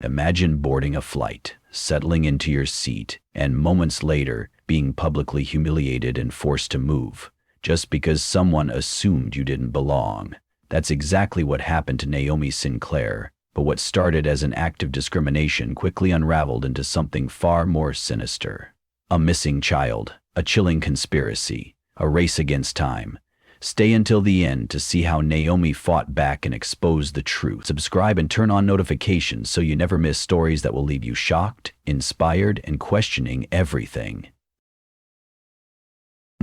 Imagine boarding a flight, settling into your seat, and moments later being publicly humiliated and forced to move, just because someone assumed you didn't belong. That's exactly what happened to Naomi Sinclair, but what started as an act of discrimination quickly unraveled into something far more sinister. A missing child, a chilling conspiracy, a race against time. Stay until the end to see how Naomi fought back and exposed the truth. Subscribe and turn on notifications so you never miss stories that will leave you shocked, inspired, and questioning everything.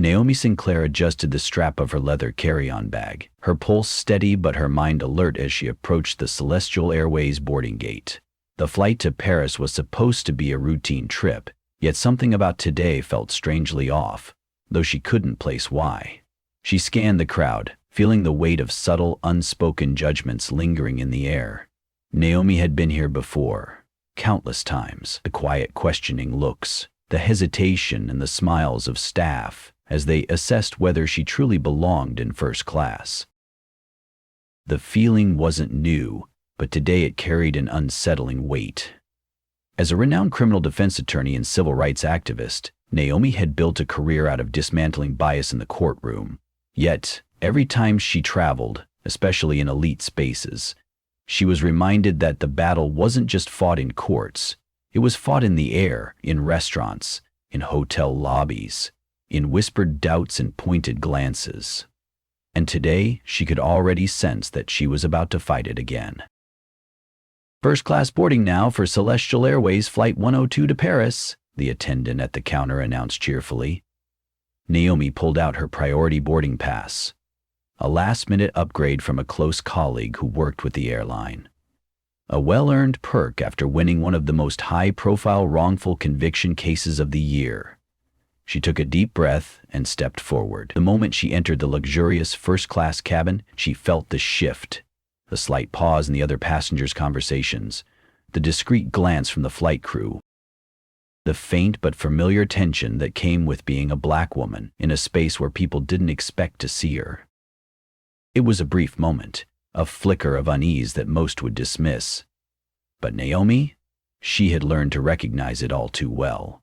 Naomi Sinclair adjusted the strap of her leather carry-on bag, her pulse steady but her mind alert as she approached the Celestial Airways boarding gate. The flight to Paris was supposed to be a routine trip, yet something about today felt strangely off, though she couldn't place why. She scanned the crowd, feeling the weight of subtle, unspoken judgments lingering in the air. Naomi had been here before, countless times. The quiet, questioning looks, the hesitation and the smiles of staff as they assessed whether she truly belonged in first class. The feeling wasn't new, but today it carried an unsettling weight. As a renowned criminal defense attorney and civil rights activist, Naomi had built a career out of dismantling bias in the courtroom. Yet, every time she traveled, especially in elite spaces, she was reminded that the battle wasn't just fought in courts. It was fought in the air, in restaurants, in hotel lobbies, in whispered doubts and pointed glances. And today, she could already sense that she was about to fight it again. "First-class boarding now for Celestial Airways Flight 102 to Paris," the attendant at the counter announced cheerfully. Naomi pulled out her priority boarding pass, a last-minute upgrade from a close colleague who worked with the airline. A well-earned perk after winning one of the most high-profile wrongful conviction cases of the year. She took a deep breath and stepped forward. The moment she entered the luxurious first-class cabin, she felt the shift, the slight pause in the other passengers' conversations, the discreet glance from the flight crew, the faint but familiar tension that came with being a black woman in a space where people didn't expect to see her. It was a brief moment, a flicker of unease that most would dismiss. But Naomi, she had learned to recognize it all too well.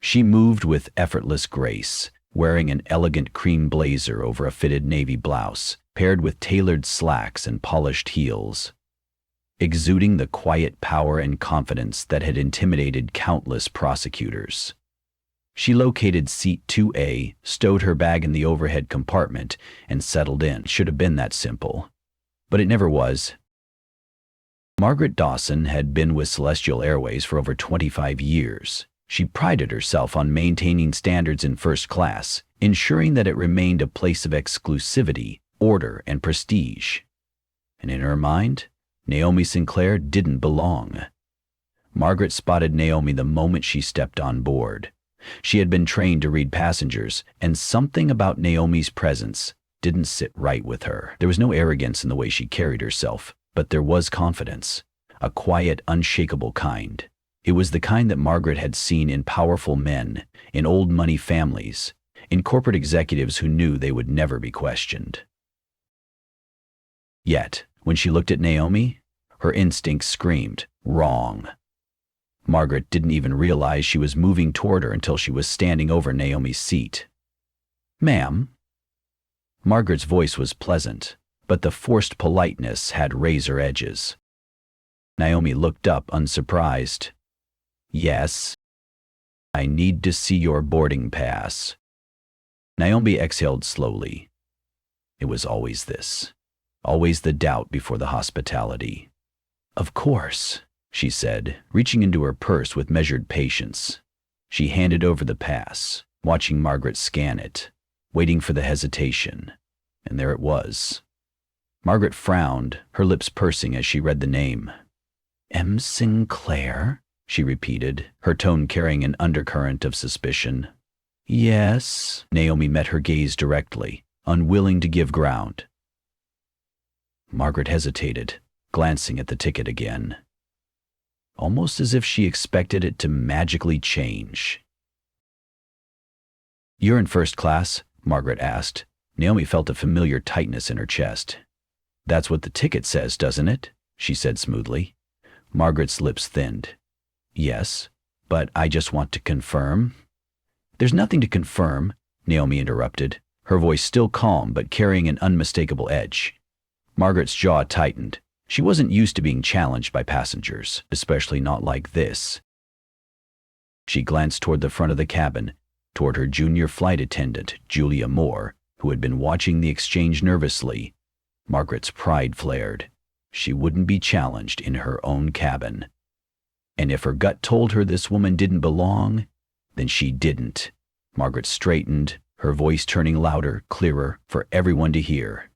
She moved with effortless grace, wearing an elegant cream blazer over a fitted navy blouse, paired with tailored slacks and polished heels, exuding the quiet power and confidence that had intimidated countless prosecutors. She located seat 2A, stowed her bag in the overhead compartment, and settled in. It should have been that simple. But it never was. Margaret Dawson had been with Celestial Airways for over 25 years. She prided herself on maintaining standards in first class, ensuring that it remained a place of exclusivity, order, and prestige. And in her mind, Naomi Sinclair didn't belong. Margaret spotted Naomi the moment she stepped on board. She had been trained to read passengers, and something about Naomi's presence didn't sit right with her. There was no arrogance in the way she carried herself, but there was confidence, a quiet, unshakable kind. It was the kind that Margaret had seen in powerful men, in old money families, in corporate executives who knew they would never be questioned. Yet, when she looked at Naomi, her instincts screamed, wrong. Margaret didn't even realize she was moving toward her until she was standing over Naomi's seat. "Ma'am?" Margaret's voice was pleasant, but the forced politeness had razor edges. Naomi looked up, unsurprised. "Yes. I need to see your boarding pass." Naomi exhaled slowly. It was always this. Always the doubt before the hospitality. "Of course," she said, reaching into her purse with measured patience. She handed over the pass, watching Margaret scan it, waiting for the hesitation, and there it was. Margaret frowned, her lips pursing as she read the name. "M. Sinclair?" she repeated, her tone carrying an undercurrent of suspicion. "Yes." Naomi met her gaze directly, unwilling to give ground. Margaret hesitated, glancing at the ticket again, almost as if she expected it to magically change. "You're in first class?" Margaret asked. Naomi felt a familiar tightness in her chest. "That's what the ticket says, doesn't it?" she said smoothly. Margaret's lips thinned. Yes, but I just want to confirm. There's nothing to confirm, Naomi interrupted, her voice still calm but carrying an unmistakable edge. Margaret's jaw tightened. She wasn't used to being challenged by passengers, especially not like this. She glanced toward the front of the cabin, toward her junior flight attendant, Julia Moore, who had been watching the exchange nervously. Margaret's pride flared. She wouldn't be challenged in her own cabin. And if her gut told her this woman didn't belong, then she didn't. Margaret straightened, her voice turning louder, clearer, for everyone to hear.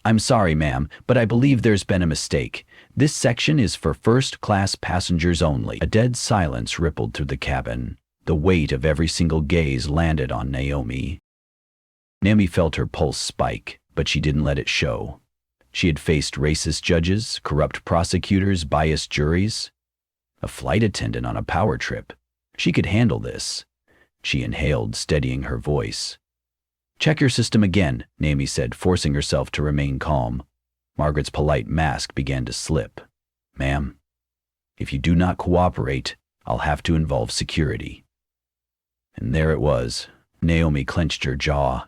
I'm sorry, ma'am, but I believe there's been a mistake. This section is for first-class passengers only. A dead silence rippled through the cabin. The weight of every single gaze landed on Naomi. Naomi felt her pulse spike, but she didn't let it show. She had faced racist judges, corrupt prosecutors, biased juries. A flight attendant on a power trip. She could handle this. She inhaled, steadying her voice. Check your system again, Naomi said, forcing herself to remain calm. Margaret's polite mask began to slip. Ma'am, if you do not cooperate, I'll have to involve security. And there it was. Naomi clenched her jaw.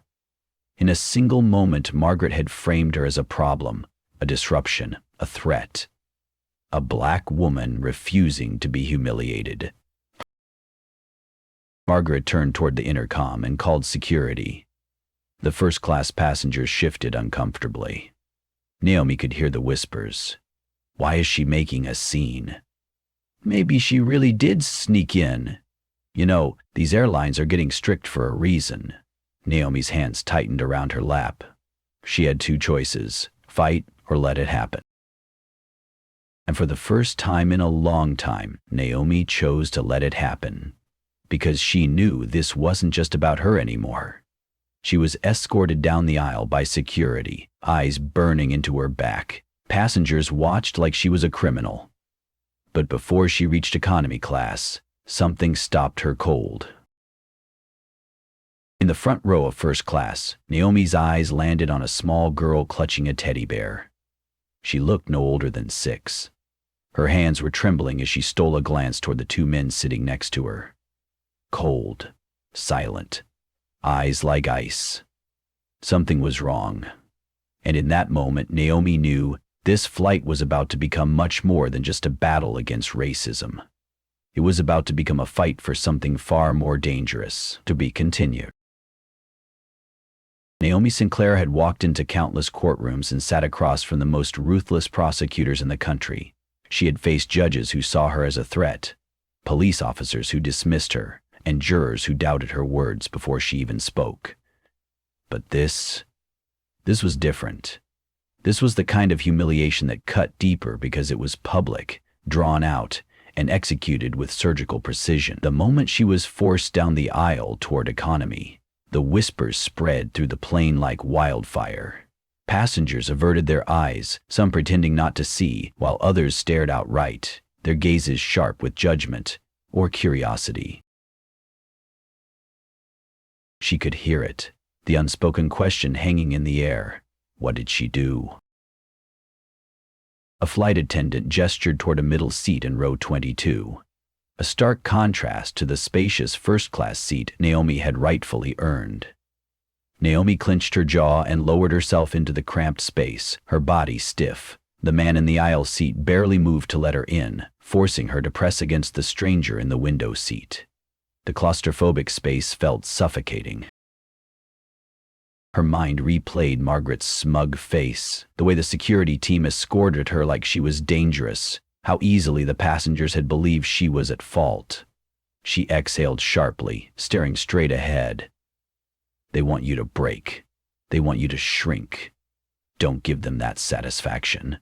In a single moment, Margaret had framed her as a problem, a disruption, a threat. A black woman refusing to be humiliated. Margaret turned toward the intercom and called security. The first-class passengers shifted uncomfortably. Naomi could hear the whispers. Why is she making a scene? Maybe she really did sneak in. You know, these airlines are getting strict for a reason. Naomi's hands tightened around her lap. She had two choices, fight or let it happen. And for the first time in a long time, Naomi chose to let it happen. Because she knew this wasn't just about her anymore. She was escorted down the aisle by security, eyes burning into her back. Passengers watched like she was a criminal. But before she reached economy class, something stopped her cold. In the front row of first class, Naomi's eyes landed on a small girl clutching a teddy bear. She looked no older than 6. Her hands were trembling as she stole a glance toward the two men sitting next to her. Cold, silent, eyes like ice. Something was wrong. And in that moment, Naomi knew this flight was about to become much more than just a battle against racism. It was about to become a fight for something far more dangerous, to be continued. Naomi Sinclair had walked into countless courtrooms and sat across from the most ruthless prosecutors in the country. She had faced judges who saw her as a threat, police officers who dismissed her, and jurors who doubted her words before she even spoke. But this was different. This was the kind of humiliation that cut deeper because it was public, drawn out, and executed with surgical precision. The moment she was forced down the aisle toward economy, the whispers spread through the plane like wildfire. Passengers averted their eyes, some pretending not to see, while others stared outright, their gazes sharp with judgment or curiosity. She could hear it, the unspoken question hanging in the air. What did she do? A flight attendant gestured toward a middle seat in row 22, a stark contrast to the spacious first-class seat Naomi had rightfully earned. Naomi clenched her jaw and lowered herself into the cramped space, her body stiff. The man in the aisle seat barely moved to let her in, forcing her to press against the stranger in the window seat. The claustrophobic space felt suffocating. Her mind replayed Margaret's smug face, the way the security team escorted her like she was dangerous, how easily the passengers had believed she was at fault. She exhaled sharply, staring straight ahead. They want you to break. They want you to shrink. Don't give them that satisfaction.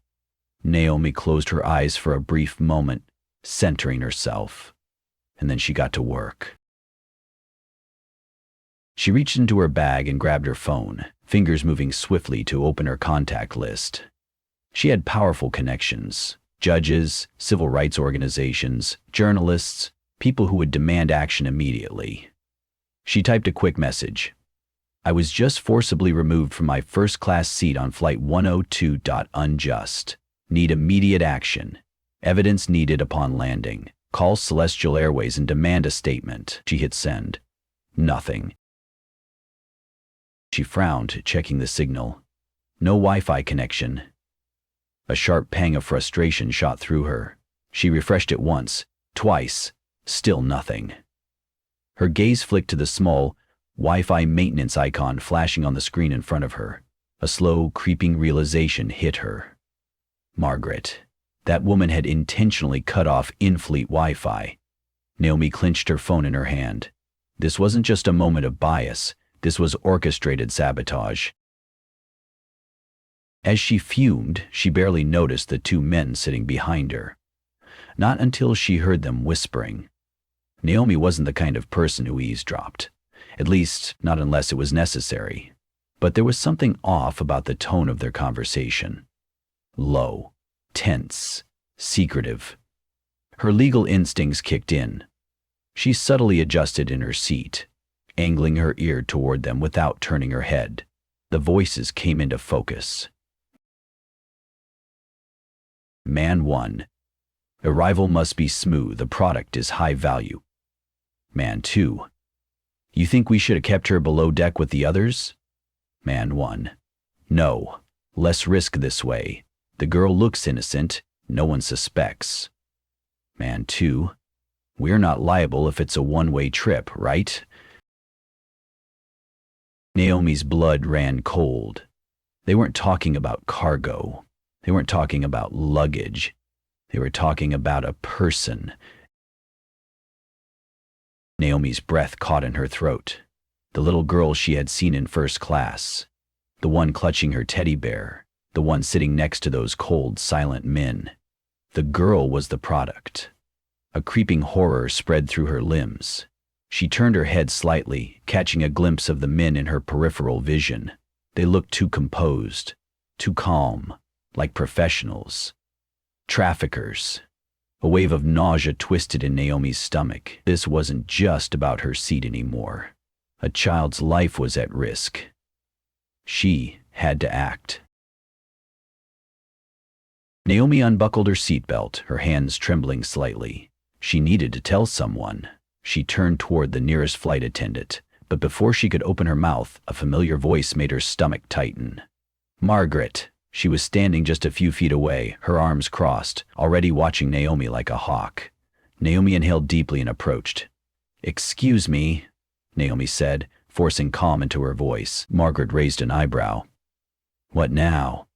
Naomi closed her eyes for a brief moment, centering herself, and then she got to work. She reached into her bag and grabbed her phone, fingers moving swiftly to open her contact list. She had powerful connections: judges, civil rights organizations, journalists, people who would demand action immediately. She typed a quick message. I was just forcibly removed from my first-class seat on Flight 102. Unjust. Need immediate action. Evidence needed upon landing. Call Celestial Airways and demand a statement. She hit send. Nothing. She frowned, checking the signal. No Wi-Fi connection. A sharp pang of frustration shot through her. She refreshed it once, twice, still nothing. Her gaze flicked to the small, Wi-Fi maintenance icon flashing on the screen in front of her. A slow, creeping realization hit her. Margaret. That woman had intentionally cut off in-fleet Wi-Fi. Naomi clenched her phone in her hand. This wasn't just a moment of bias. This was orchestrated sabotage. As she fumed, she barely noticed the two men sitting behind her. Not until she heard them whispering. Naomi wasn't the kind of person who eavesdropped. At least, not unless it was necessary. But there was something off about the tone of their conversation. Low, tense, secretive. Her legal instincts kicked in. She subtly adjusted in her seat, angling her ear toward them without turning her head. The voices came into focus. Man 1. Arrival must be smooth, the product is high value. Man 2. You think we should have kept her below deck with the others? Man 1. No, less risk this way. The girl looks innocent, no one suspects. Man 2. We're not liable if it's a one-way trip, right? Naomi's blood ran cold. They weren't talking about cargo. They weren't talking about luggage. They were talking about a person. Naomi's breath caught in her throat. The little girl she had seen in first class. The one clutching her teddy bear. The one sitting next to those cold, silent men. The girl was the product. A creeping horror spread through her limbs. She turned her head slightly, catching a glimpse of the men in her peripheral vision. They looked too composed, too calm, like professionals. Traffickers. A wave of nausea twisted in Naomi's stomach. This wasn't just about her seat anymore. A child's life was at risk. She had to act. Naomi unbuckled her seatbelt, her hands trembling slightly. She needed to tell someone. She turned toward the nearest flight attendant, but before she could open her mouth, a familiar voice made her stomach tighten. Margaret. She was standing just a few feet away, her arms crossed, already watching Naomi like a hawk. Naomi inhaled deeply and approached. Excuse me, Naomi said, forcing calm into her voice. Margaret raised an eyebrow. What now?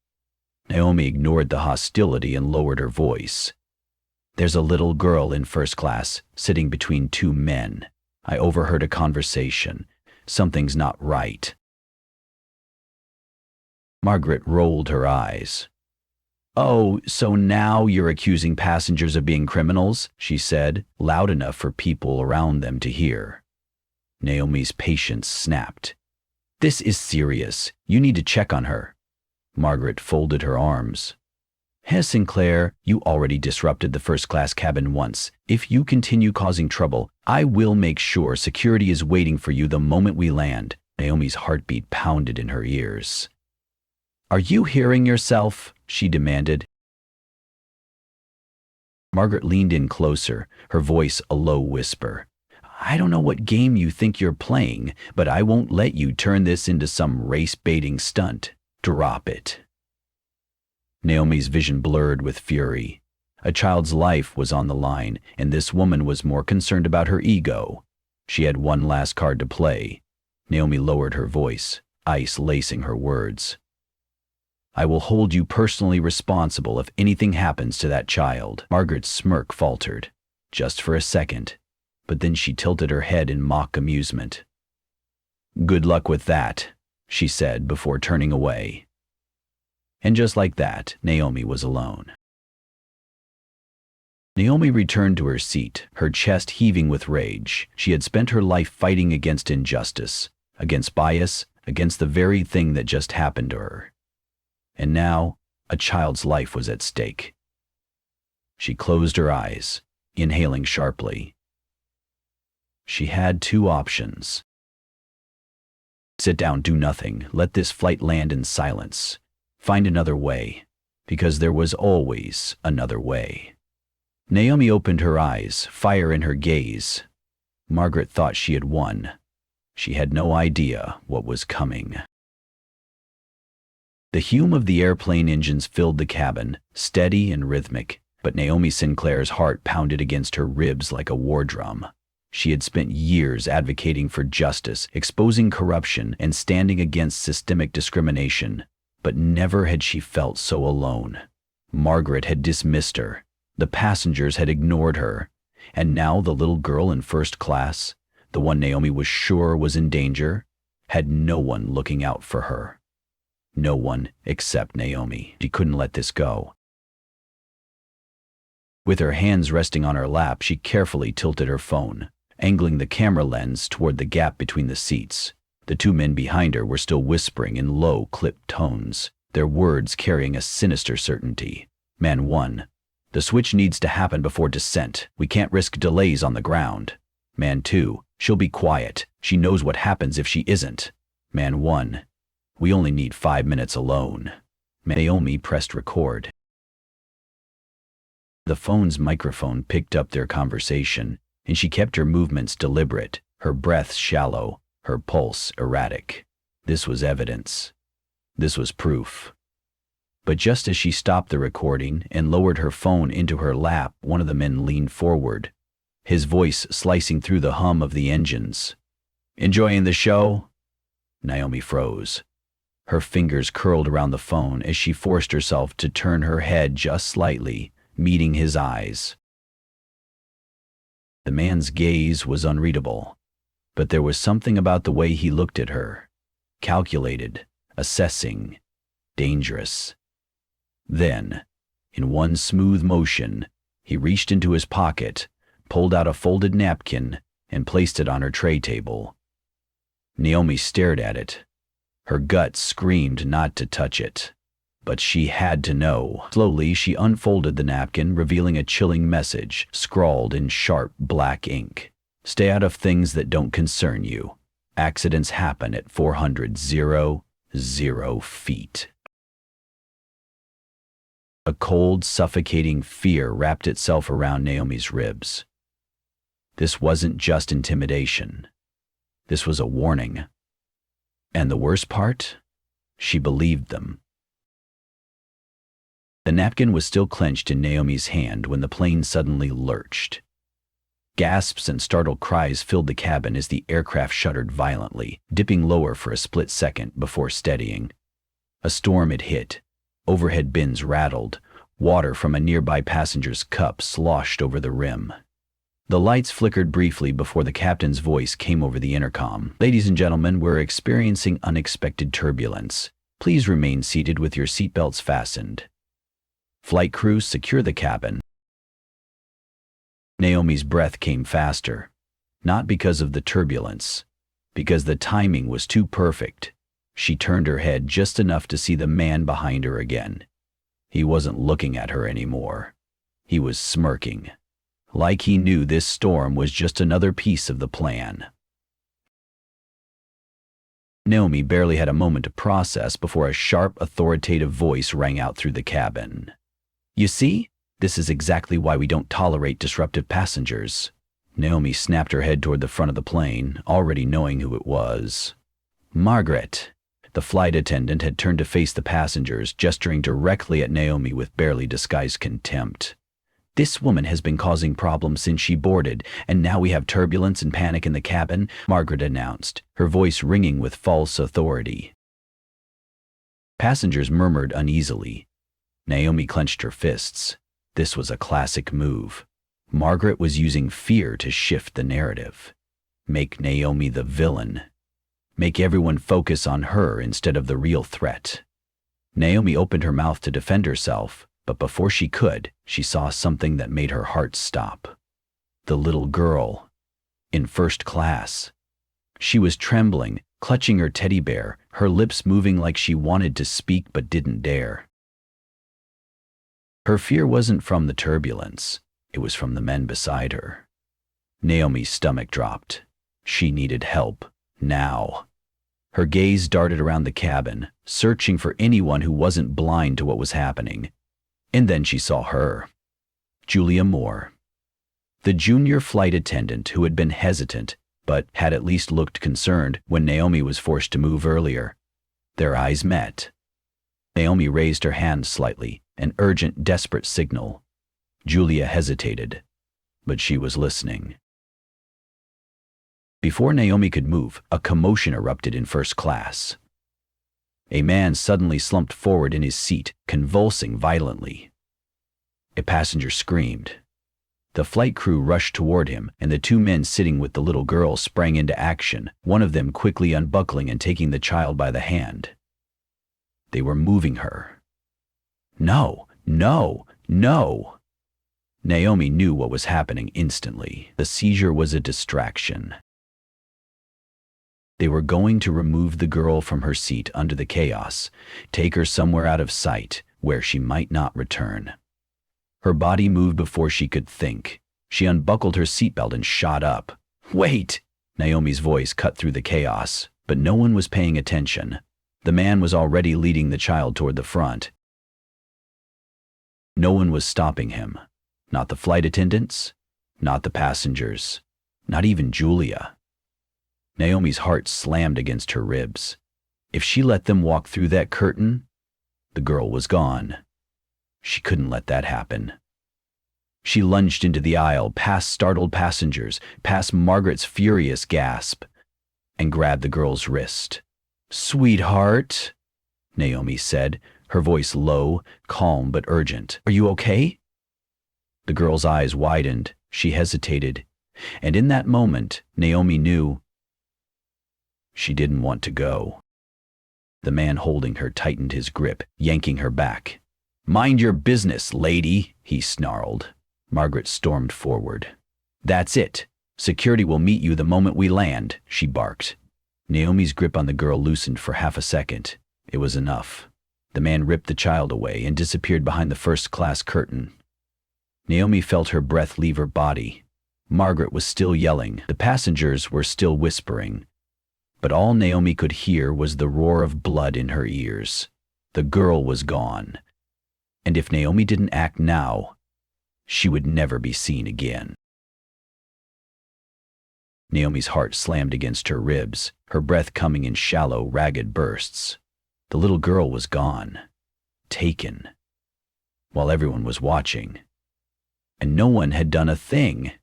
Naomi ignored the hostility and lowered her voice. There's a little girl in first class, sitting between two men. I overheard a conversation. Something's not right. Margaret rolled her eyes. Oh, so now you're accusing passengers of being criminals, she said, loud enough for people around them to hear. Naomi's patience snapped. This is serious. You need to check on her. Margaret folded her arms. Miss Sinclair, you already disrupted the first-class cabin once. If you continue causing trouble, I will make sure security is waiting for you the moment we land. Naomi's heartbeat pounded in her ears. Are you hearing yourself? She demanded. Margaret leaned in closer, her voice a low whisper. I don't know what game you think you're playing, but I won't let you turn this into some race-baiting stunt. Drop it. Naomi's vision blurred with fury. A child's life was on the line, and this woman was more concerned about her ego. She had one last card to play. Naomi lowered her voice, ice lacing her words. I will hold you personally responsible if anything happens to that child. Margaret's smirk faltered, just for a second, but then she tilted her head in mock amusement. Good luck with that, she said before turning away. And just like that, Naomi was alone. Naomi returned to her seat, her chest heaving with rage. She had spent her life fighting against injustice, against bias, against the very thing that just happened to her. And now, a child's life was at stake. She closed her eyes, inhaling sharply. She had two options. Sit down, do nothing, let this flight land in silence. Find another way, because there was always another way. Naomi opened her eyes, fire in her gaze. Margaret thought she had won. She had no idea what was coming. The hum of the airplane engines filled the cabin, steady and rhythmic, but Naomi Sinclair's heart pounded against her ribs like a war drum. She had spent years advocating for justice, exposing corruption, and standing against systemic discrimination, but never had she felt so alone. Margaret had dismissed her. The passengers had ignored her. And now the little girl in first class, the one Naomi was sure was in danger, had no one looking out for her. No one except Naomi. She couldn't let this go. With her hands resting on her lap, she carefully tilted her phone, angling the camera lens toward the gap between the seats. The two men behind her were still whispering in low, clipped tones, their words carrying a sinister certainty. Man 1. The switch needs to happen before descent. We can't risk delays on the ground. Man 2. She'll be quiet. She knows what happens if she isn't. Man 1. We only need 5 minutes alone. Naomi pressed record. The phone's microphone picked up their conversation, and she kept her movements deliberate, her breaths shallow, her pulse erratic. This was evidence. This was proof. But just as she stopped the recording and lowered her phone into her lap, one of the men leaned forward, his voice slicing through the hum of the engines. "Enjoying the show?" Naomi froze. Her fingers curled around the phone as she forced herself to turn her head just slightly, meeting his eyes. The man's gaze was unreadable, but there was something about the way he looked at her. Calculated, assessing, dangerous. Then, in one smooth motion, he reached into his pocket, pulled out a folded napkin, and placed it on her tray table. Naomi stared at it. Her gut screamed not to touch it, but she had to know. Slowly, she unfolded the napkin, revealing a chilling message, scrawled in sharp black ink. "Stay out of things that don't concern you. Accidents happen at 400 feet." A cold, suffocating fear wrapped itself around Naomi's ribs. This wasn't just intimidation. This was a warning. And the worst part? She believed them. The napkin was still clenched in Naomi's hand when the plane suddenly lurched. Gasps and startled cries filled the cabin as the aircraft shuddered violently, dipping lower for a split second before steadying. A storm had hit. Overhead bins rattled. Water from a nearby passenger's cup sloshed over the rim. The lights flickered briefly before the captain's voice came over the intercom. "Ladies and gentlemen, we're experiencing unexpected turbulence. Please remain seated with your seatbelts fastened. Flight crews, secure the cabin." Naomi's breath came faster, not because of the turbulence, because the timing was too perfect. She turned her head just enough to see the man behind her again. He wasn't looking at her anymore. He was smirking, like he knew this storm was just another piece of the plan. Naomi barely had a moment to process before a sharp, authoritative voice rang out through the cabin. "You see? This is exactly why we don't tolerate disruptive passengers." Naomi snapped her head toward the front of the plane, already knowing who it was. "Margaret." The flight attendant had turned to face the passengers, gesturing directly at Naomi with barely disguised contempt. "This woman has been causing problems since she boarded, and now we have turbulence and panic in the cabin," Margaret announced, her voice ringing with false authority. Passengers murmured uneasily. Naomi clenched her fists. This was a classic move. Margaret was using fear to shift the narrative. Make Naomi the villain. Make everyone focus on her instead of the real threat. Naomi opened her mouth to defend herself, but before she could, she saw something that made her heart stop. The little girl, in first class. She was trembling, clutching her teddy bear, her lips moving like she wanted to speak but didn't dare. Her fear wasn't from the turbulence, it was from the men beside her. Naomi's stomach dropped. She needed help, now. Her gaze darted around the cabin, searching for anyone who wasn't blind to what was happening. And then she saw her. Julia Moore. The junior flight attendant who had been hesitant, but had at least looked concerned when Naomi was forced to move earlier. Their eyes met. Naomi raised her hand slightly, an urgent, desperate signal. Julia hesitated, but she was listening. Before Naomi could move, a commotion erupted in first class. A man suddenly slumped forward in his seat, convulsing violently. A passenger screamed. The flight crew rushed toward him, and the two men sitting with the little girl sprang into action, one of them quickly unbuckling and taking the child by the hand. They were moving her. No, no, no! Naomi knew what was happening instantly. The seizure was a distraction. They were going to remove the girl from her seat under the chaos, take her somewhere out of sight, where she might not return. Her body moved before she could think. She unbuckled her seatbelt and shot up. "Wait!" Naomi's voice cut through the chaos, but no one was paying attention. The man was already leading the child toward the front. No one was stopping him. Not the flight attendants, not the passengers, not even Julia. Naomi's heart slammed against her ribs. If she let them walk through that curtain, the girl was gone. She couldn't let that happen. She lunged into the aisle, past startled passengers, past Margaret's furious gasp, and grabbed the girl's wrist. "Sweetheart," Naomi said, her voice low, calm but urgent. "Are you okay?" The girl's eyes widened. She hesitated, and in that moment, Naomi knew she didn't want to go. The man holding her tightened his grip, yanking her back. "Mind your business, lady," he snarled. Margaret stormed forward. "That's it. Security will meet you the moment we land," she barked. Naomi's grip on the girl loosened for half a second. It was enough. The man ripped the child away and disappeared behind the first-class curtain. Naomi felt her breath leave her body. Margaret was still yelling. The passengers were still whispering. But all Naomi could hear was the roar of blood in her ears. The girl was gone. And if Naomi didn't act now, she would never be seen again. Naomi's heart slammed against her ribs, her breath coming in shallow, ragged bursts. The little girl was gone. Taken. While everyone was watching. And no one had done a thing.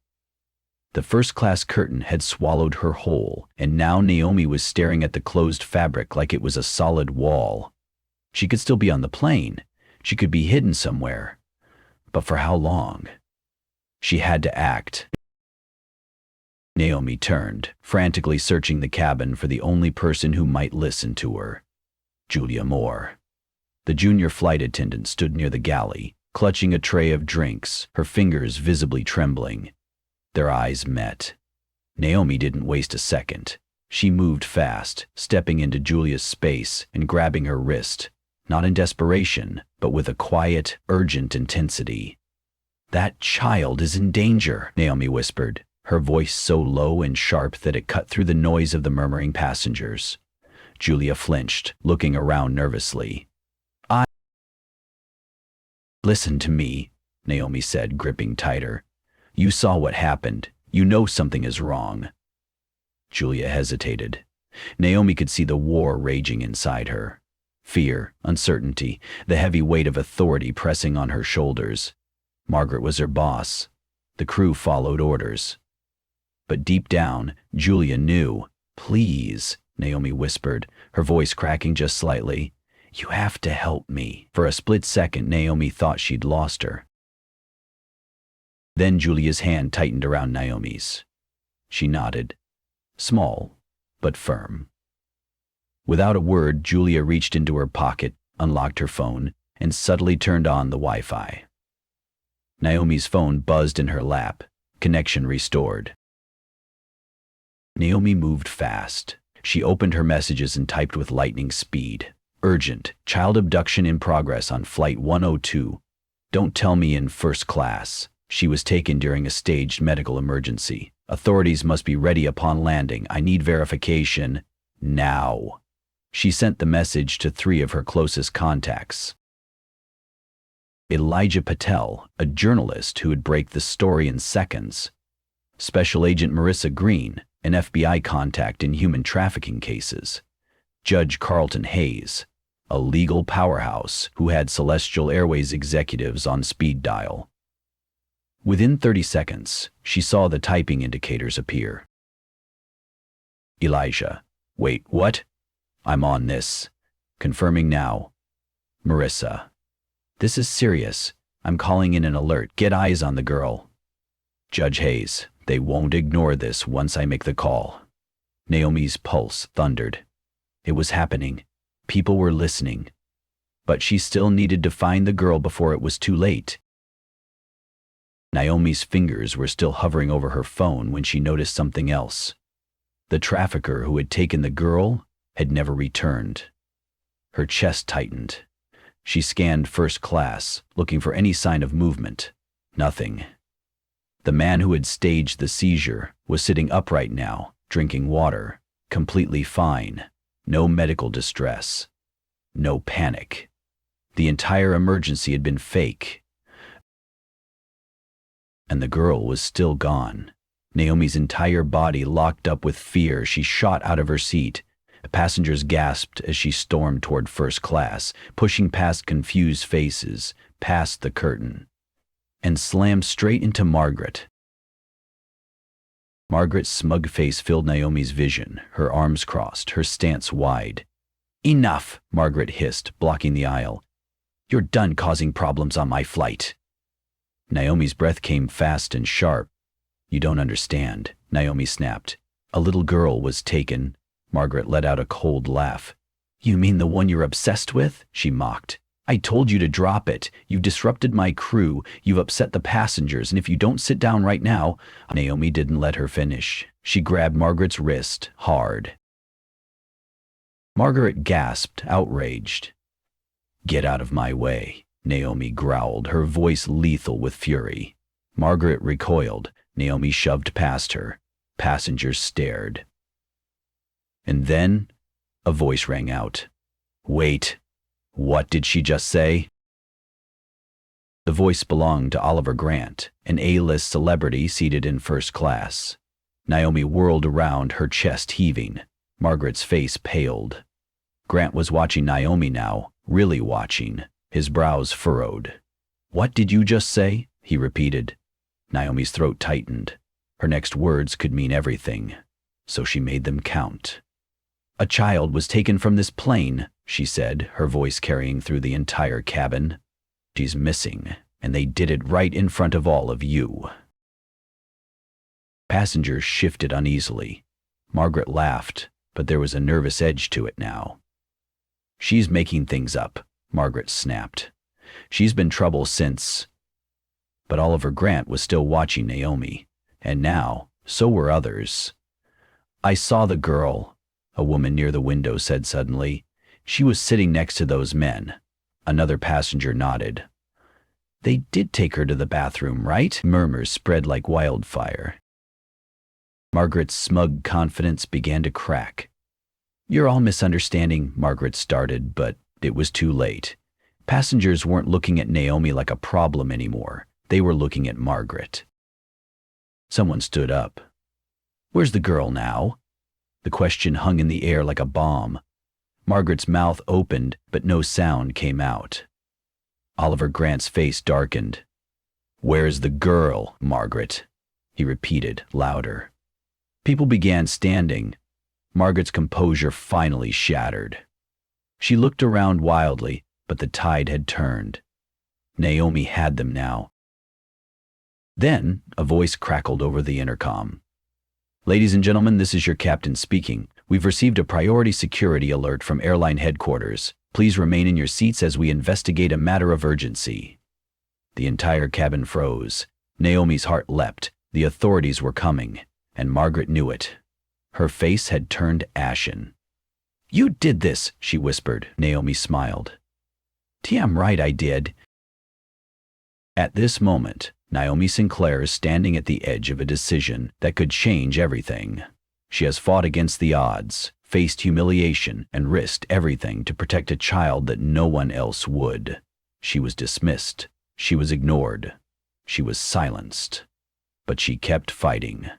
The first-class curtain had swallowed her whole, and now Naomi was staring at the closed fabric like it was a solid wall. She could still be on the plane. She could be hidden somewhere. But for how long? She had to act. Naomi turned, frantically searching the cabin for the only person who might listen to her. Julia Moore. The junior flight attendant stood near the galley, clutching a tray of drinks, her fingers visibly trembling. Their eyes met. Naomi didn't waste a second. She moved fast, stepping into Julia's space and grabbing her wrist, not in desperation, but with a quiet, urgent intensity. "That child is in danger," Naomi whispered, her voice so low and sharp that it cut through the noise of the murmuring passengers. Julia flinched, looking around nervously. "Listen to me," Naomi said, gripping tighter. "You saw what happened. You know something is wrong." Julia hesitated. Naomi could see the war raging inside her. Fear, uncertainty, the heavy weight of authority pressing on her shoulders. Margaret was her boss. The crew followed orders. But deep down, Julia knew. "Please," Naomi whispered, her voice cracking just slightly. "You have to help me." For a split second, Naomi thought she'd lost her. Then Julia's hand tightened around Naomi's. She nodded. Small, but firm. Without a word, Julia reached into her pocket, unlocked her phone, and subtly turned on the Wi-Fi. Naomi's phone buzzed in her lap, connection restored. Naomi moved fast. She opened her messages and typed with lightning speed. "Urgent. Child abduction in progress on Flight 102. Don't tell me in first class. She was taken during a staged medical emergency. Authorities must be ready upon landing. I need verification now." She sent the message to 3 of her closest contacts. Elijah Patel, a journalist who would break the story in seconds. Special Agent Marissa Green, an FBI contact in human trafficking cases. Judge Carlton Hayes, a legal powerhouse who had Celestial Airways executives on speed dial. Within 30 seconds, she saw the typing indicators appear. Elijah. Wait, what? I'm on this. Confirming now. Marissa. This is serious. I'm calling in an alert. Get eyes on the girl. Judge Hayes. They won't ignore this once I make the call. Naomi's pulse thundered. It was happening. People were listening. But she still needed to find the girl before it was too late. Naomi's fingers were still hovering over her phone when she noticed something else. The trafficker who had taken the girl had never returned. Her chest tightened. She scanned first class, looking for any sign of movement. Nothing. The man who had staged the seizure was sitting upright now, drinking water, completely fine. No medical distress. No panic. The entire emergency had been fake. And the girl was still gone. Naomi's entire body locked up with fear. She shot out of her seat. Passengers gasped as she stormed toward first class, pushing past confused faces, past the curtain, and slammed straight into Margaret. Margaret's smug face filled Naomi's vision, her arms crossed, her stance wide. Enough, Margaret hissed, blocking the aisle. You're done causing problems on my flight. Naomi's breath came fast and sharp. You don't understand, Naomi snapped. A little girl was taken. Margaret let out a cold laugh. You mean the one you're obsessed with? She mocked. I told you to drop it. You've disrupted my crew. You've upset the passengers, and if you don't sit down right now... Naomi didn't let her finish. She grabbed Margaret's wrist, hard. Margaret gasped, outraged. Get out of my way, Naomi growled, her voice lethal with fury. Margaret recoiled. Naomi shoved past her. Passengers stared. And then, a voice rang out. Wait, what did she just say? The voice belonged to Oliver Grant, an A-list celebrity seated in first class. Naomi whirled around, her chest heaving. Margaret's face paled. Grant was watching Naomi now, really watching, his brows furrowed. What did you just say? He repeated. Naomi's throat tightened. Her next words could mean everything, so she made them count. A child was taken from this plane, she said, her voice carrying through the entire cabin. She's missing, and they did it right in front of all of you. Passengers shifted uneasily. Margaret laughed, but there was a nervous edge to it now. She's making things up, Margaret snapped. She's been trouble since... But Oliver Grant was still watching Naomi, and now, so were others. I saw the girl, a woman near the window said suddenly. She was sitting next to those men. Another passenger nodded. They did take her to the bathroom, right? Murmurs spread like wildfire. Margaret's smug confidence began to crack. You're all misunderstanding, Margaret started, but it was too late. Passengers weren't looking at Naomi like a problem anymore. They were looking at Margaret. Someone stood up. Where's the girl now? The question hung in the air like a bomb. Margaret's mouth opened, but no sound came out. Oliver Grant's face darkened. Where's the girl, Margaret? He repeated, louder. People began standing. Margaret's composure finally shattered. She looked around wildly, but the tide had turned. Naomi had them now. Then, a voice crackled over the intercom. Ladies and gentlemen, this is your captain speaking. We've received a priority security alert from airline headquarters. Please remain in your seats as we investigate a matter of urgency. The entire cabin froze. Naomi's heart leapt. The authorities were coming, and Margaret knew it. Her face had turned ashen. You did this, she whispered. Naomi smiled. Damn right I did. At this moment, Naomi Sinclair is standing at the edge of a decision that could change everything. She has fought against the odds, faced humiliation, and risked everything to protect a child that no one else would. She was dismissed, She was ignored. She was silenced. But she kept fighting.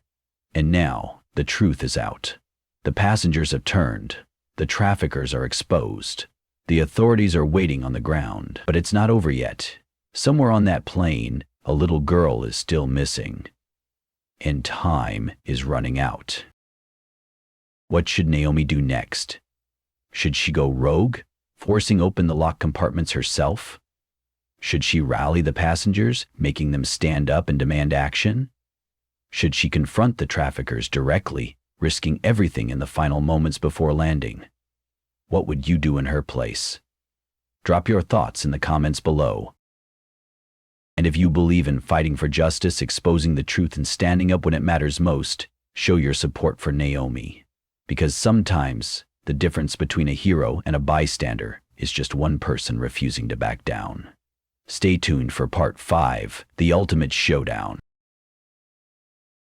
And now, the truth is out. The passengers have turned. The traffickers are exposed. The authorities are waiting on the ground. But it's not over yet. Somewhere on that plane, a little girl is still missing. And time is running out. What should Naomi do next? Should she go rogue, forcing open the locked compartments herself? Should she rally the passengers, making them stand up and demand action? Should she confront the traffickers directly, risking everything in the final moments before landing? What would you do in her place? Drop your thoughts in the comments below. And if you believe in fighting for justice, exposing the truth, and standing up when it matters most, show your support for Naomi. Because sometimes, the difference between a hero and a bystander is just one person refusing to back down. Stay tuned for Part 5, the ultimate showdown.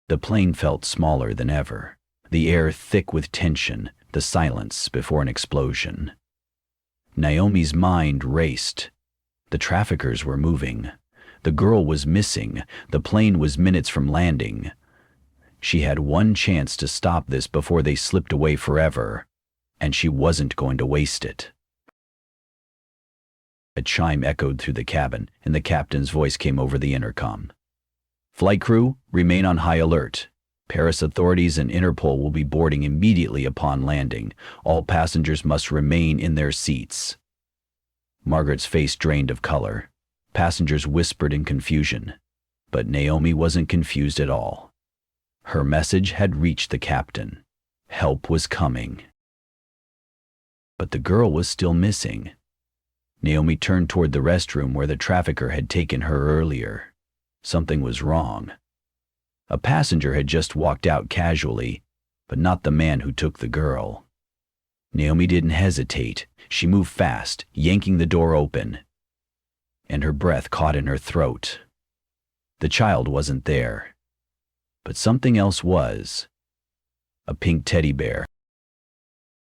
The plane felt smaller than ever, the air thick with tension, the silence before an explosion. Naomi's mind raced. The traffickers were moving. The girl was missing. The plane was minutes from landing. She had one chance to stop this before they slipped away forever, and she wasn't going to waste it. A chime echoed through the cabin, and the captain's voice came over the intercom. Flight crew, remain on high alert. Paris authorities and Interpol will be boarding immediately upon landing. All passengers must remain in their seats. Margaret's face drained of color. Passengers whispered in confusion, but Naomi wasn't confused at all. Her message had reached the captain. Help was coming. But the girl was still missing. Naomi turned toward the restroom where the trafficker had taken her earlier. Something was wrong. A passenger had just walked out casually, but not the man who took the girl. Naomi didn't hesitate. She moved fast, yanking the door open, and her breath caught in her throat. The child wasn't there, but something else was. A pink teddy bear,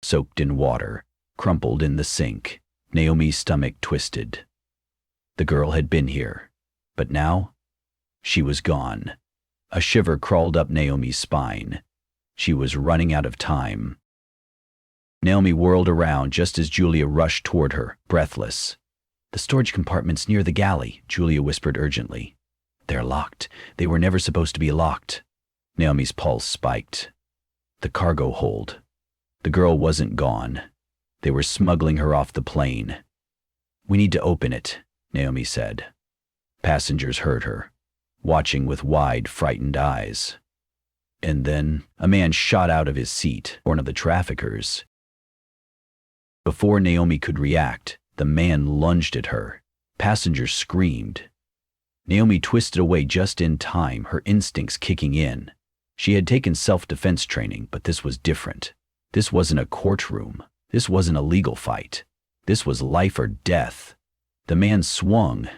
soaked in water, crumpled in the sink. Naomi's stomach twisted. The girl had been here, but now she was gone. A shiver crawled up Naomi's spine. She was running out of time. Naomi whirled around just as Julia rushed toward her, breathless. The storage compartment's near the galley, Julia whispered urgently. They're locked. They were never supposed to be locked. Naomi's pulse spiked. The cargo hold. The girl wasn't gone. They were smuggling her off the plane. We need to open it, Naomi said. Passengers heard her, watching with wide, frightened eyes. And then a man shot out of his seat, one of the traffickers. Before Naomi could react, the man lunged at her. Passengers screamed. Naomi twisted away just in time, her instincts kicking in. She had taken self-defense training, but this was different. This wasn't a courtroom. This wasn't a legal fight. This was life or death. The man swung.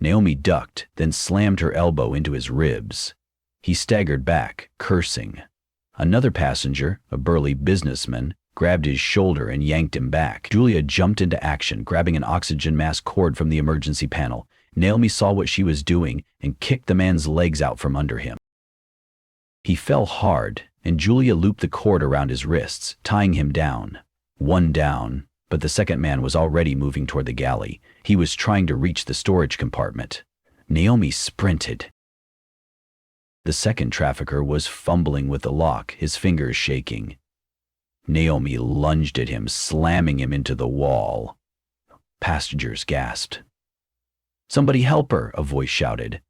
Naomi ducked, then slammed her elbow into his ribs. He staggered back, cursing. Another passenger, a burly businessman, grabbed his shoulder and yanked him back. Julia jumped into action, grabbing an oxygen mask cord from the emergency panel. Naomi saw what she was doing and kicked the man's legs out from under him. He fell hard, and Julia looped the cord around his wrists, tying him down. One down, but the second man was already moving toward the galley. He was trying to reach the storage compartment. Naomi sprinted. The second trafficker was fumbling with the lock, his fingers shaking. Naomi lunged at him, slamming him into the wall. Passengers gasped. Somebody help her, a voice shouted.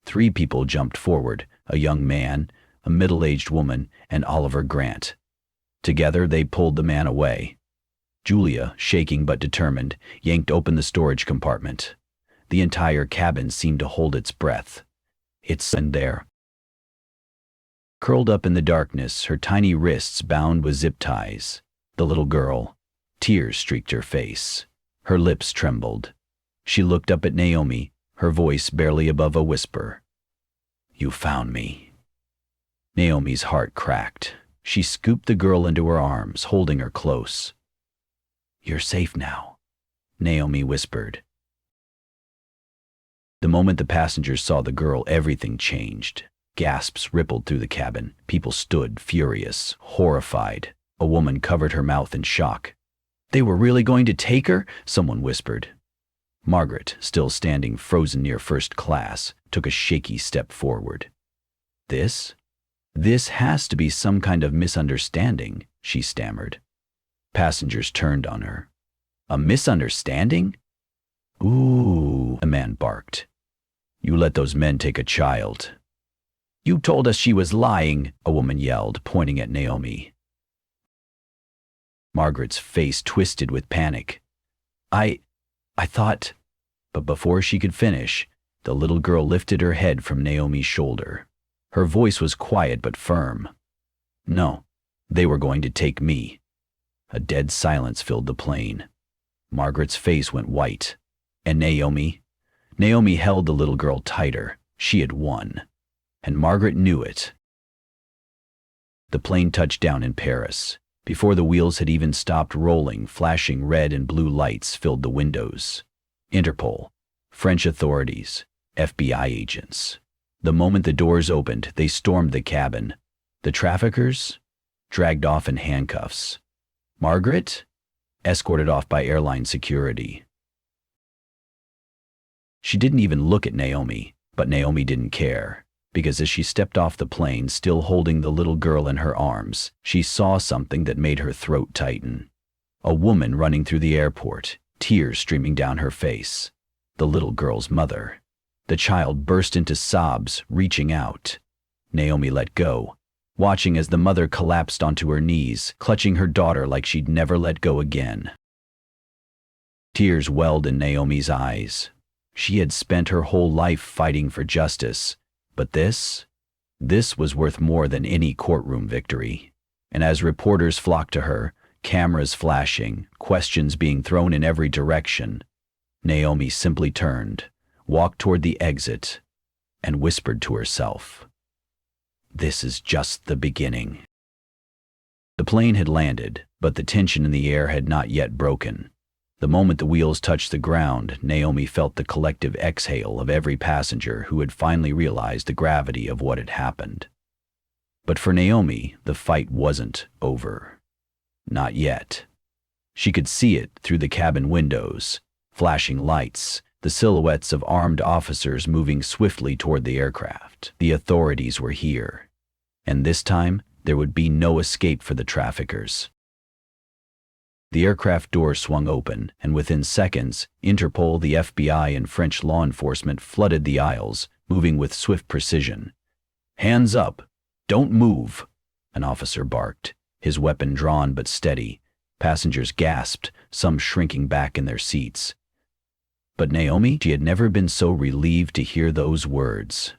3 people jumped forward, a young man, a middle-aged woman, and Oliver Grant. Together they pulled the man away. Julia, shaking but determined, yanked open the storage compartment. The entire cabin seemed to hold its breath. It's in there. Curled up in the darkness, her tiny wrists bound with zip ties. The little girl. Tears streaked her face. Her lips trembled. She looked up at Naomi, her voice barely above a whisper. You found me. Naomi's heart cracked. She scooped the girl into her arms, holding her close. You're safe now, Naomi whispered. The moment the passengers saw the girl, everything changed. Gasps rippled through the cabin. People stood, furious, horrified. A woman covered her mouth in shock. "They were really going to take her?" someone whispered. Margaret, still standing frozen near first class, took a shaky step forward. This has to be some kind of misunderstanding," she stammered. Passengers turned on her. "A misunderstanding?" "Ooh," a man barked. "You let those men take a child." "You told us she was lying," a woman yelled, pointing at Naomi. Margaret's face twisted with panic. I thought," but before she could finish, the little girl lifted her head from Naomi's shoulder. Her voice was quiet but firm. "No, they were going to take me." A dead silence filled the plane. Margaret's face went white. And Naomi? Naomi held the little girl tighter. She had won. And Margaret knew it. The plane touched down in Paris. Before the wheels had even stopped rolling, flashing red and blue lights filled the windows. Interpol, French authorities, FBI agents. The moment the doors opened, they stormed the cabin. The traffickers? Dragged off in handcuffs. Margaret? Escorted off by airline security. She didn't even look at Naomi, but Naomi didn't care. Because as she stepped off the plane, still holding the little girl in her arms, she saw something that made her throat tighten. A woman running through the airport, tears streaming down her face. The little girl's mother. The child burst into sobs, reaching out. Naomi let go, watching as the mother collapsed onto her knees, clutching her daughter like she'd never let go again. Tears welled in Naomi's eyes. She had spent her whole life fighting for justice. But this was worth more than any courtroom victory. And as reporters flocked to her, cameras flashing, questions being thrown in every direction, Naomi simply turned, walked toward the exit, and whispered to herself, "This is just the beginning." The plane had landed, but the tension in the air had not yet broken. The moment the wheels touched the ground, Naomi felt the collective exhale of every passenger who had finally realized the gravity of what had happened. But for Naomi, the fight wasn't over. Not yet. She could see it through the cabin windows, flashing lights, the silhouettes of armed officers moving swiftly toward the aircraft. The authorities were here. And this time, there would be no escape for the traffickers. The aircraft door swung open, and within seconds, Interpol, the FBI, and French law enforcement flooded the aisles, moving with swift precision. "Hands up! Don't move!" an officer barked, his weapon drawn but steady. Passengers gasped, some shrinking back in their seats. But Naomi, she had never been so relieved to hear those words.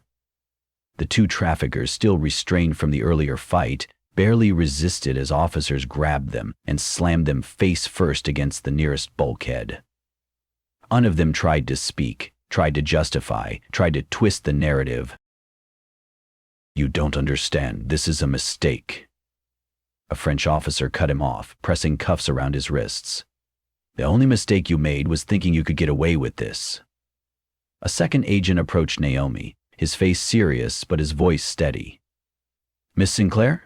The two traffickers, still restrained from the earlier fight, barely resisted as officers grabbed them and slammed them face first against the nearest bulkhead. None of them tried to speak, tried to justify, tried to twist the narrative. "You don't understand. This is a mistake." A French officer cut him off, pressing cuffs around his wrists. "The only mistake you made was thinking you could get away with this." A second agent approached Naomi, his face serious but his voice steady. "Miss Sinclair?"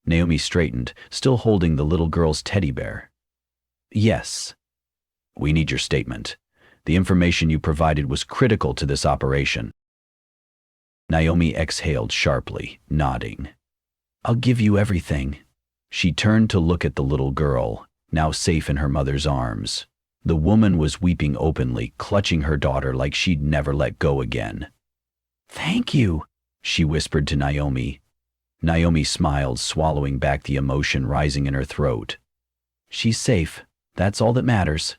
Naomi straightened, still holding the little girl's teddy bear. "Yes." "We need your statement. The information you provided was critical to this operation." Naomi exhaled sharply, nodding. "I'll give you everything." She turned to look at the little girl, now safe in her mother's arms. The woman was weeping openly, clutching her daughter like she'd never let go again. "Thank you," she whispered to Naomi. Naomi smiled, swallowing back the emotion rising in her throat. "She's safe. That's all that matters."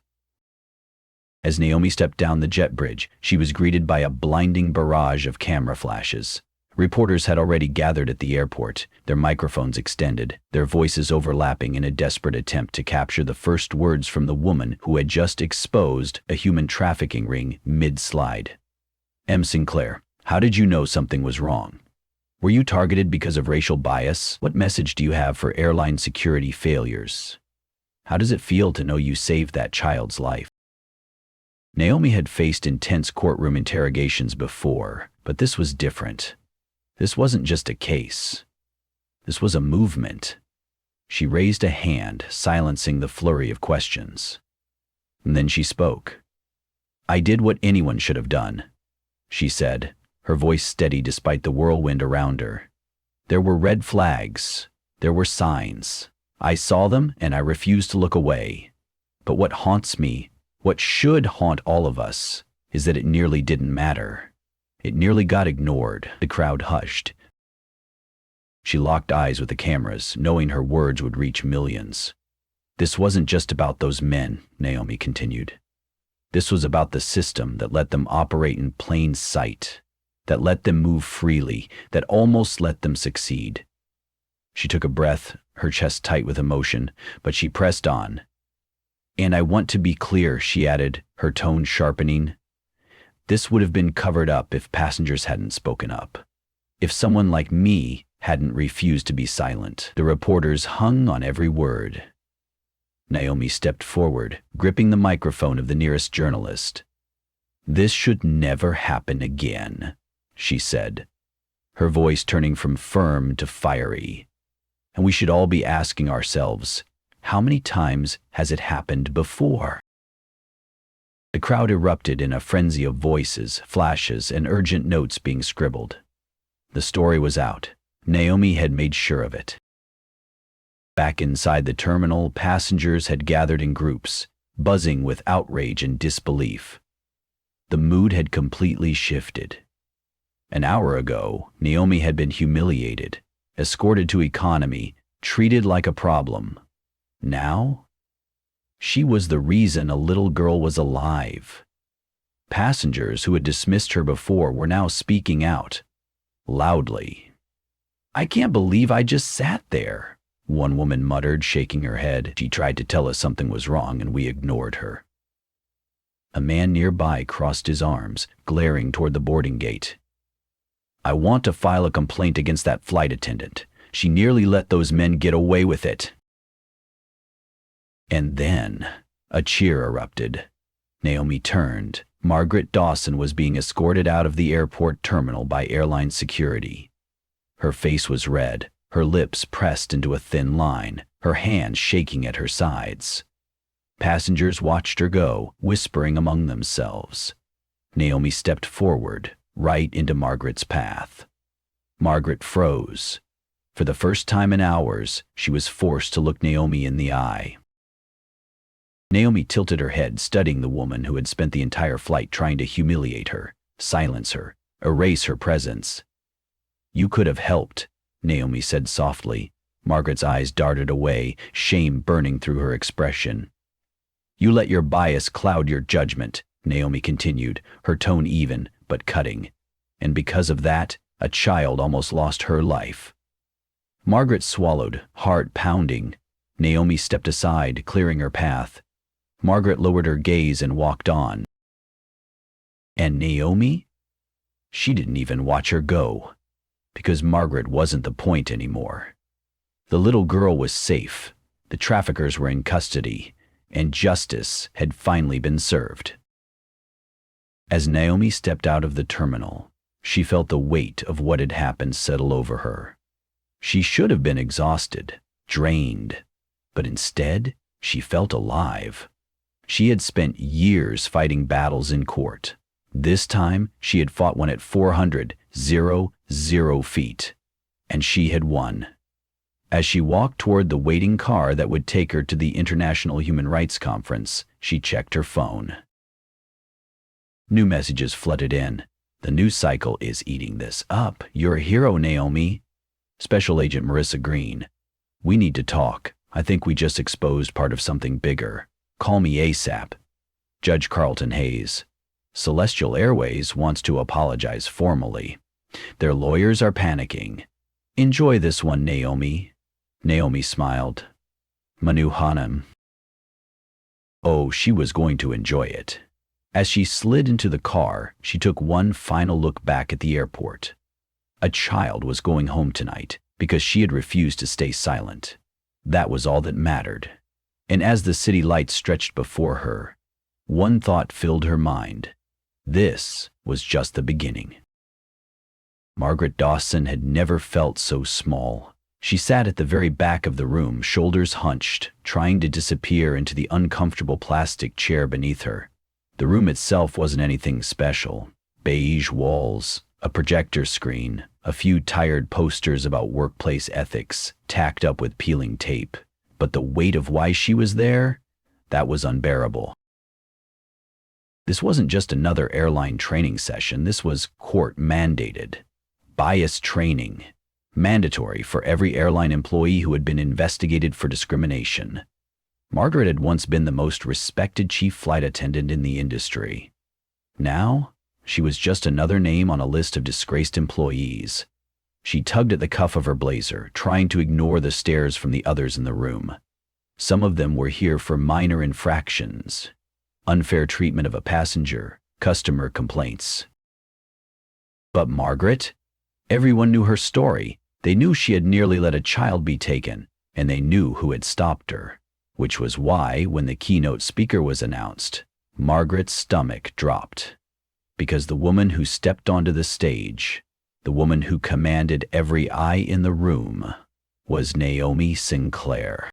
As Naomi stepped down the jet bridge, she was greeted by a blinding barrage of camera flashes. Reporters had already gathered at the airport, their microphones extended, their voices overlapping in a desperate attempt to capture the first words from the woman who had just exposed a human trafficking ring mid-slide. "M. Sinclair, how did you know something was wrong? Were you targeted because of racial bias? What message do you have for airline security failures? How does it feel to know you saved that child's life?" Naomi had faced intense courtroom interrogations before, but this was different. This wasn't just a case. This was a movement. She raised a hand, silencing the flurry of questions. And then she spoke. "I did what anyone should have done," she said, her voice steady despite the whirlwind around her. "There were red flags. There were signs. I saw them and I refused to look away. But what haunts me, what should haunt all of us, is that it nearly didn't matter. It nearly got ignored." The crowd hushed. She locked eyes with the cameras, knowing her words would reach millions. "This wasn't just about those men," Naomi continued. "This was about the system that let them operate in plain sight, that let them move freely, that almost let them succeed." She took a breath, her chest tight with emotion, but she pressed on. "And I want to be clear," she added, her tone sharpening. "This would have been covered up if passengers hadn't spoken up. If someone like me hadn't refused to be silent." The reporters hung on every word. Naomi stepped forward, gripping the microphone of the nearest journalist. "This should never happen again," she said, her voice turning from firm to fiery. "And we should all be asking ourselves, how many times has it happened before?" The crowd erupted in a frenzy of voices, flashes, and urgent notes being scribbled. The story was out. Naomi had made sure of it. Back inside the terminal, passengers had gathered in groups, buzzing with outrage and disbelief. The mood had completely shifted. An hour ago, Naomi had been humiliated, escorted to economy, treated like a problem. Now, she was the reason a little girl was alive. Passengers who had dismissed her before were now speaking out, loudly. "I can't believe I just sat there," one woman muttered, shaking her head. "She tried to tell us something was wrong and we ignored her." A man nearby crossed his arms, glaring toward the boarding gate. "I want to file a complaint against that flight attendant. She nearly let those men get away with it." And then a cheer erupted. Naomi turned. Margaret Dawson was being escorted out of the airport terminal by airline security. Her face was red, her lips pressed into a thin line, her hands shaking at her sides. Passengers watched her go, whispering among themselves. Naomi stepped forward, right into Margaret's path. Margaret froze. For the first time in hours, she was forced to look Naomi in the eye. Naomi tilted her head, studying the woman who had spent the entire flight trying to humiliate her, silence her, erase her presence. "You could have helped," Naomi said softly. Margaret's eyes darted away, shame burning through her expression. "You let your bias cloud your judgment," Naomi continued, her tone even, but cutting. "And because of that, a child almost lost her life." Margaret swallowed, heart pounding. Naomi stepped aside, clearing her path. Margaret lowered her gaze and walked on. And Naomi? She didn't even watch her go, because Margaret wasn't the point anymore. The little girl was safe, the traffickers were in custody, and justice had finally been served. As Naomi stepped out of the terminal, she felt the weight of what had happened settle over her. She should have been exhausted, drained, but instead, she felt alive. She had spent years fighting battles in court. This time, she had fought one at 400,000 feet, and she had won. As she walked toward the waiting car that would take her to the International Human Rights Conference, she checked her phone. New messages flooded in. "The news cycle is eating this up. You're a hero, Naomi." Special Agent Marissa Green. "We need to talk. I think we just exposed part of something bigger. Call me ASAP." Judge Carlton Hayes. "Celestial Airways wants to apologize formally. Their lawyers are panicking. Enjoy this one, Naomi." Naomi smiled. Manu Hanum. Oh, she was going to enjoy it. As she slid into the car, she took one final look back at the airport. A child was going home tonight because she had refused to stay silent. That was all that mattered. And as the city lights stretched before her, One thought filled her mind. This was just the beginning. Margaret Dawson had never felt so small. She sat at the very back of the room, shoulders hunched, trying to disappear into the uncomfortable plastic chair beneath her. The room itself wasn't anything special. Beige walls, a projector screen, a few tired posters about workplace ethics, tacked up with peeling tape. But the weight of why she was there, that was unbearable. This wasn't just another airline training session, this was court-mandated. Bias training. Mandatory for every airline employee who had been investigated for discrimination. Margaret had once been the most respected chief flight attendant in the industry. Now, she was just another name on a list of disgraced employees. She tugged at the cuff of her blazer, trying to ignore the stares from the others in the room. Some of them were here for minor infractions. Unfair treatment of a passenger, customer complaints. But Margaret? Everyone knew her story. They knew she had nearly let a child be taken, and they knew who had stopped her. Which was why, when the keynote speaker was announced, Margaret's stomach dropped. Because the woman who stepped onto the stage, the woman who commanded every eye in the room, was Naomi Sinclair.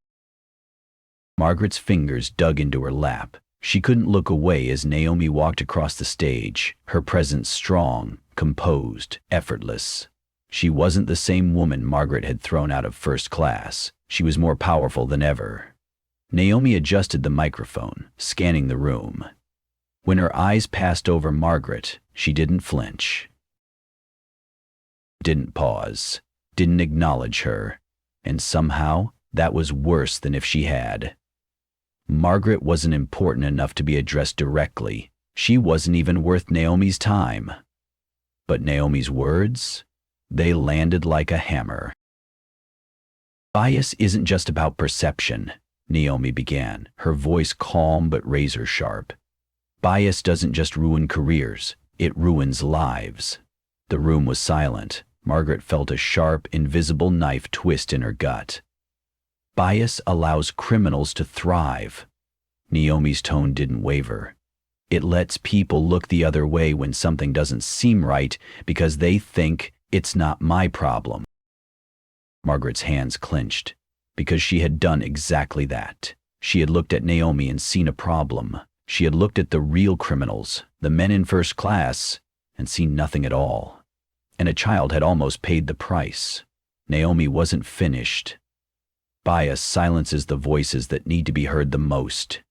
Margaret's fingers dug into her lap. She couldn't look away as Naomi walked across the stage, her presence strong, composed, effortless. She wasn't the same woman Margaret had thrown out of first class. She was more powerful than ever. Naomi adjusted the microphone, scanning the room. When her eyes passed over Margaret, she didn't flinch. Didn't pause, didn't acknowledge her, and somehow that was worse than if she had. Margaret wasn't important enough to be addressed directly. She wasn't even worth Naomi's time. But Naomi's words, they landed like a hammer. Bias isn't just about perception, Naomi began, her voice calm but razor sharp. Bias doesn't just ruin careers, it ruins lives. The room was silent. Margaret felt a sharp, invisible knife twist in her gut. Bias allows criminals to thrive. Naomi's tone didn't waver. It lets people look the other way when something doesn't seem right because they think it's not my problem. Margaret's hands clenched because she had done exactly that. She had looked at Naomi and seen a problem. She had looked at the real criminals, the men in first class, and seen nothing at all. And a child had almost paid the price. Naomi wasn't finished. Bias silences the voices that need to be heard the most.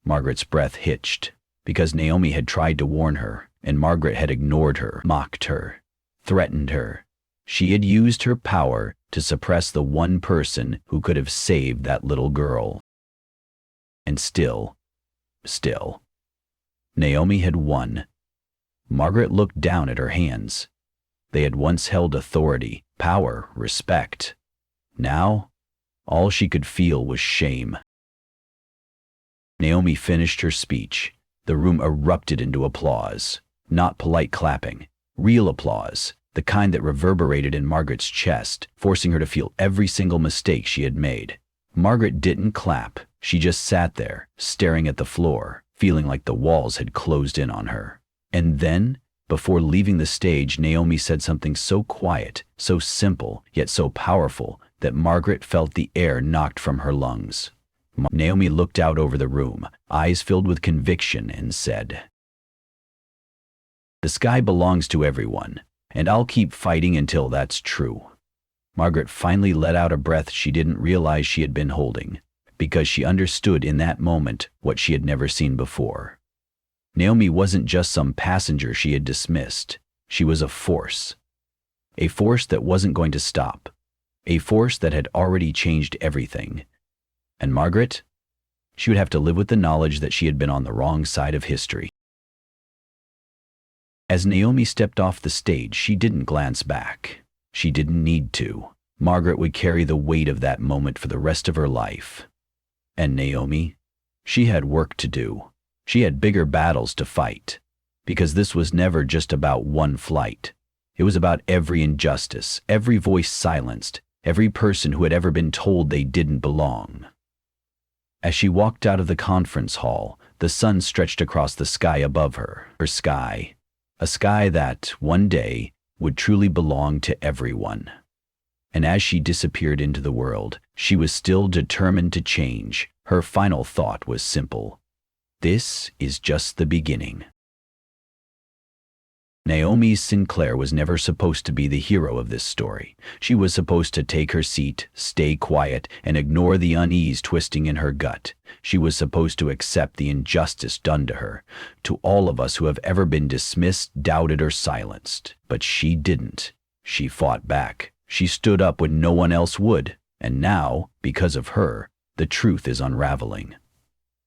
Margaret's breath hitched, because Naomi had tried to warn her, and Margaret had ignored her, mocked her, threatened her. She had used her power to suppress the one person who could have saved that little girl. And still, Naomi had won. Margaret looked down at her hands. They had once held authority, power, respect. Now, all she could feel was shame. Naomi finished her speech. The room erupted into applause. Not polite clapping, real applause, the kind that reverberated in Margaret's chest, forcing her to feel every single mistake she had made. Margaret didn't clap. She just sat there, staring at the floor, feeling like the walls had closed in on her. And then, before leaving the stage, Naomi said something so quiet, so simple, yet so powerful, that Margaret felt the air knocked from her lungs. Naomi looked out over the room, eyes filled with conviction, and said, "The sky belongs to everyone, and I'll keep fighting until that's true." Margaret finally let out a breath she didn't realize she had been holding, because she understood in that moment what she had never seen before. Naomi wasn't just some passenger she had dismissed. She was a force that wasn't going to stop, a force that had already changed everything. And Margaret? She would have to live with the knowledge that she had been on the wrong side of history. As Naomi stepped off the stage, she didn't glance back. She didn't need to. Margaret would carry the weight of that moment for the rest of her life. And Naomi? She had work to do. She had bigger battles to fight. Because this was never just about one flight. It was about every injustice, every voice silenced, every person who had ever been told they didn't belong. As she walked out of the conference hall, The sun stretched across the sky above her sky. A sky that, one day, would truly belong to everyone. And as she disappeared into the world, she was still determined to change. Her final thought was simple: this is just the beginning. Naomi Sinclair was never supposed to be the hero of this story. She was supposed to take her seat, stay quiet, and ignore the unease twisting in her gut. She was supposed to accept the injustice done to her, to all of us who have ever been dismissed, doubted, or silenced. But she didn't. She fought back. She stood up when no one else would. And now, because of her, the truth is unraveling.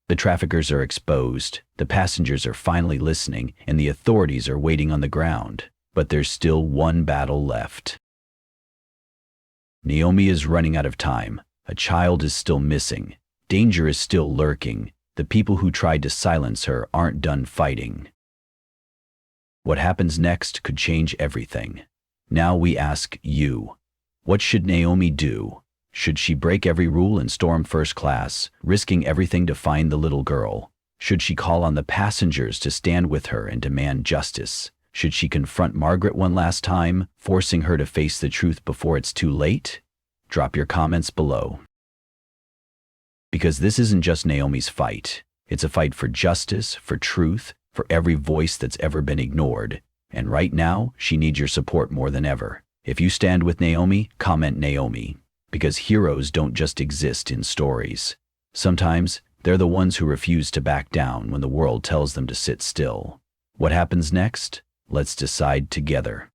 The traffickers are exposed, the passengers are finally listening, and the authorities are waiting on the ground. But there's still one battle left. Naomi is running out of time. A child is still missing. Danger is still lurking. The people who tried to silence her aren't done fighting. What happens next could change everything. Now we ask you, what should Naomi do? Should she break every rule and storm first class, risking everything to find the little girl? Should she call on the passengers to stand with her and demand justice? Should she confront Margaret one last time, forcing her to face the truth before it's too late? Drop your comments below. Because this isn't just Naomi's fight. It's a fight for justice, for truth, for every voice that's ever been ignored. And right now, she needs your support more than ever. If you stand with Naomi, comment Naomi. Because heroes don't just exist in stories. Sometimes, they're the ones who refuse to back down when the world tells them to sit still. What happens next? Let's decide together.